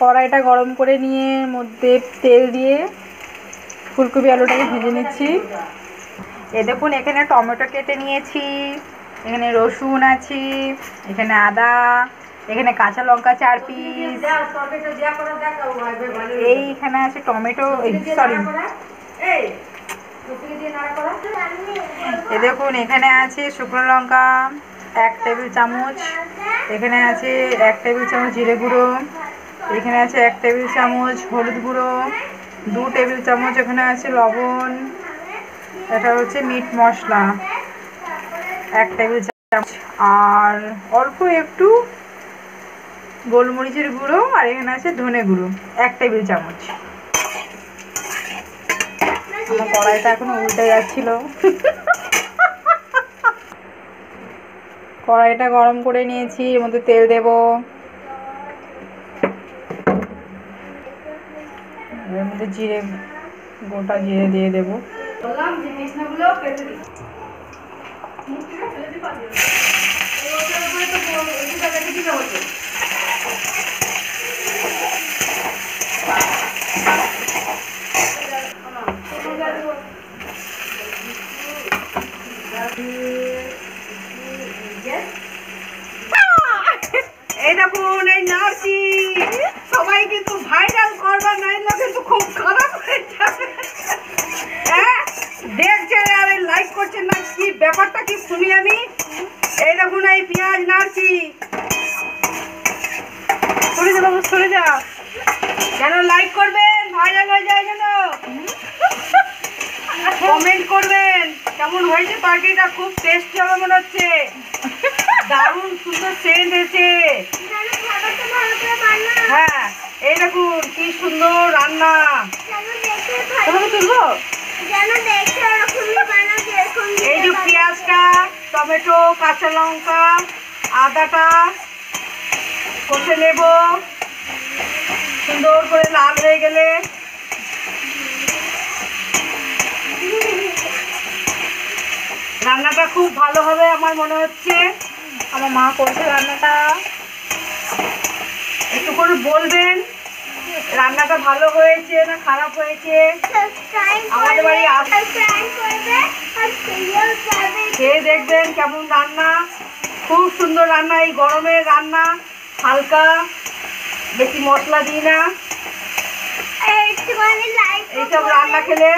কড়াইটা গরম করে নিয়ে মধ্যে তেল দিয়ে ফুলকপি আলুটাকে ভেজে নিচ্ছি। এ দেখুন এখানে টমেটো কেটে নিয়েছি, এখানে রসুন আছে, এখানে আদা, এখানে কাঁচা লঙ্কা 4 পিস, এইখানে আছে টমেটো, সরি এ দেখুন এখানে আছে শুকনো লঙ্কা 1 টেবিল চামচ, এখানে আছে 1 টেবিল চামচ জিরে গুঁড়ো, এখানে আছে 1 টেবিল চামচ হলুদ গুঁড়ো, 2 টেবিল চামচ এখানে আছে লবণ, এটা হচ্ছে মিট মশলা 1 টেবিল চামচ, আর অল্প একটু গোলমরিচের গুঁড়ো, আর এখানে আছে ধনে গুঁড়ো 1 টেবিল চামচ। আমার কড়াইটা এখন উল্টে যাচ্ছিল। কড়াইটা গরম করে নিয়েছি, এর মধ্যে তেল দেব, এর মধ্যে জিরে, গোটা জিরে দিয়ে দেব। এই দেখুন এই নাচি সবাই কিন্তু ভাইরাল করবা, নাইলে কিন্তু খুব খারাপ হয়ে যাবে। হ্যাঁ দেখছেন আর লাইক করছেন না, কি ব্যাপারটা কি শুনি আমি। এই দেখুন এই পেঁয়াজ নাচি, সরে যা কেন লাইক করবেন, ভাইরাল হয়ে যায় যেন, কমেন্ট করবেন কেমন হয়েছে তরকারিটা, খুব টেস্টি হবে মনে হচ্ছে, দারুণ সুন্দর সেন্ট এসেছে। হ্যাঁ এই দেখুন কি সুন্দর রান্না, তুলবো। এই যে পেঁয়াজটা, টমেটো, কাঁচা লঙ্কা, আদাটা কষে নেব, সুন্দর করে লাল হয়ে গেলে রান্নাটা খুব ভালো হবে আমার মনে হচ্ছে। আমার মা করছে রান্নাটা, একটু করে বলবেন রান্নাটা ভালো হয়েছে না খারাপ হয়েছে। আমাদের বাড়ি খেয়ে দেখবেন কেমন রান্না, খুব সুন্দর রান্না, এই গরমের রান্না, হালকা, বেশি মশলা দিই না। এইসব রান্না খেলে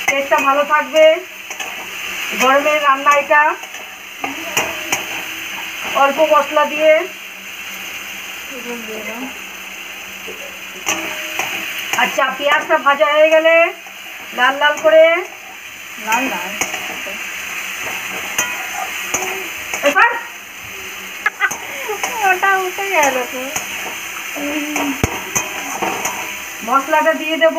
টেস্টটা ভালো থাকবে, গরমের রান্না এটা, অল্প মশলা দিয়ে। আচ্ছা পেঁয়াজটা ভাজা হয়ে গেলে লাল লাল করে, লাল লাল এবার ওটা উঠে গেল তো, মশলাটা দিয়ে দেব,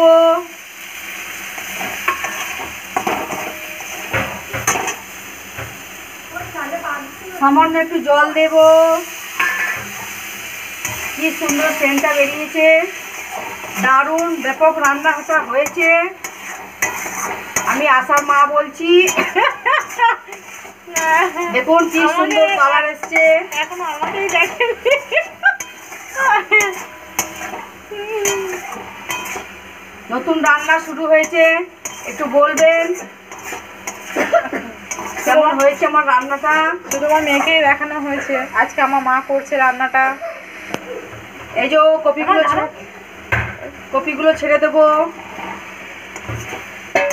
সামান্য একটু জল দেব, কি সুন্দর সেন্টটা বেরিয়েছে, দারুণ ব্যাপক রান্নাটা হয়েছে। আমি আশার মা বলছি, দেখুন কি সুন্দর কালার এসছে। এখন আমাকেই দেখেন, নতুন রান্না শুরু হয়েছে, একটু বলবেন কেমন হয়েছে আমার রান্নাটা। শুধু আমার মেয়েকেই দেখানো হয়েছে, আজকে আমার মা করছে রান্নাটা। এই যে কপিগুলো ছেড়ে দেবো,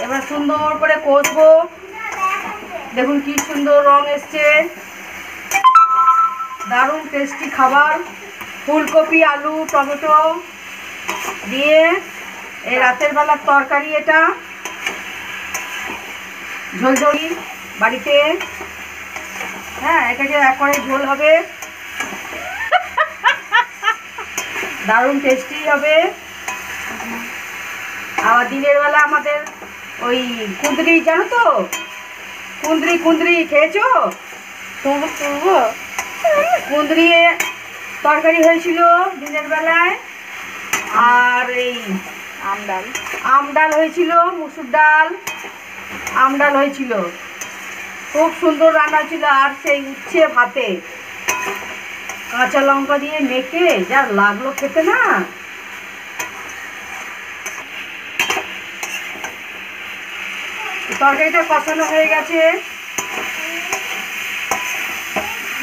এবার সুন্দর করে কষবো, দেখুন কি সুন্দর রং এসছে, দারুণ টেস্টি খাবার, ফুলকপি আলু টমেটো দিয়ে এই রাতের বেলার তরকারি, এটা ঝোলঝোলি বাড়িতে। হ্যাঁ এটাকে একবারে ঝোল হবে, দারুণ টেস্টি হবে। আবার দিনের বেলা আমাদের ওই কুঁদরি, জানো তো কুঁদরি খেয়েছো? কুঁদরি তরকারি হয়েছিল দিনের বেলায়, আর এই আম ডাল হয়েছিল, মুসুর ডাল, আম ডাল হয়েছিল, খুব সুন্দর রান্না ছিল। আর সেই উচ্ছে ভাতে কাঁচা লঙ্কা দিয়ে মেখে যা লাগলো খেতে না। তরকারিটা কষানো হয়ে গেছে,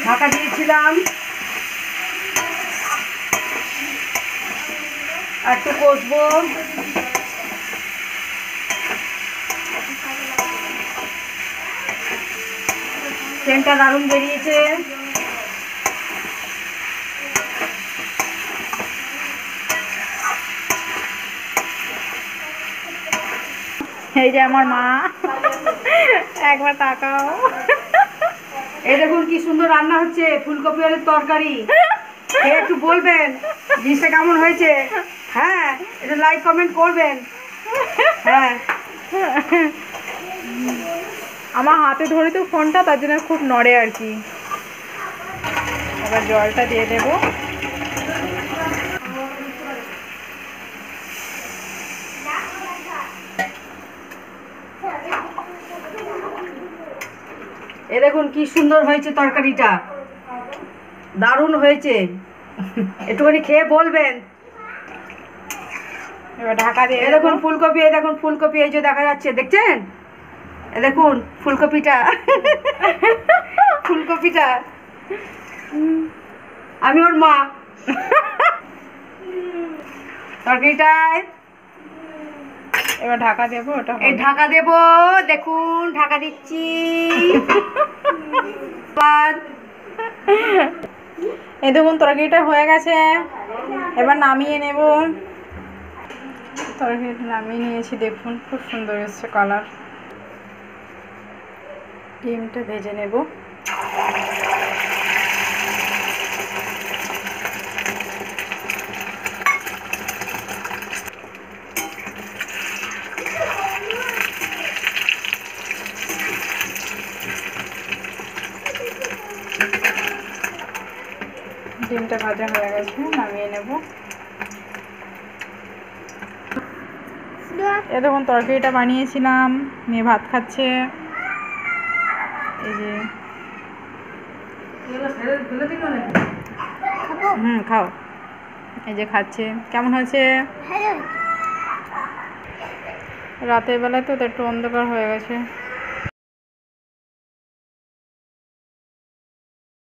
ঢাকা দিয়েছিলাম, একটু কষবো। সেন্টটা দারুণ বেরিয়েছে। এই যে আমার মা, একবার তাকাও। এই দেখুন কি সুন্দর রান্না হচ্ছে, ফুলকপি আলুর তরকারি। একটু বলবেন জিনিসটা কেমন হয়েছে। হ্যাঁ, একটু লাইক কমেন্ট করবেন। হ্যাঁ, আমার হাতে ধরে তো ফোনটা, তার জন্য খুব নড়ে আর কি। এবার জলটা দিয়ে দেবো। এ দেখুন কি সুন্দর হয়েছে তরকারিটা, দারুণ হয়েছে। একটুখানি খেয়ে বলবেন। এবার ঢাকা দিয়ে এই দেখুন ফুলকপি, এই দেখুন ফুলকপি, এই যে দেখা যাচ্ছে, দেখছেন? এই দেখুন ফুলকপিটা, ফুলকপিটা। আমি ওর মা। তরকারিটায় এবার ঢাকা দেবো। ওটা এই ঢাকা দেব, দেখুন ঢাকা দিচ্ছি। এই দেখুন তরকারিটা হয়ে গেছে, এবার নামিয়ে নেব। তরকারিটা নামিয়ে নিয়েছি, দেখুন খুব সুন্দর এসছে কালার। ডিমটা ভেজে নেব। ডিমটা ভাজা হয়ে গেছে, নামিয়ে নেব। এ দেখুন তরকারিটা বানিয়েছিলাম, মেয়ে ভাত খাচ্ছে। এই যে খাও। এই যে খাচ্ছে। কেমন হয়েছে? রাতের বেলায় তো একটু অন্ধকার হয়ে গেছে।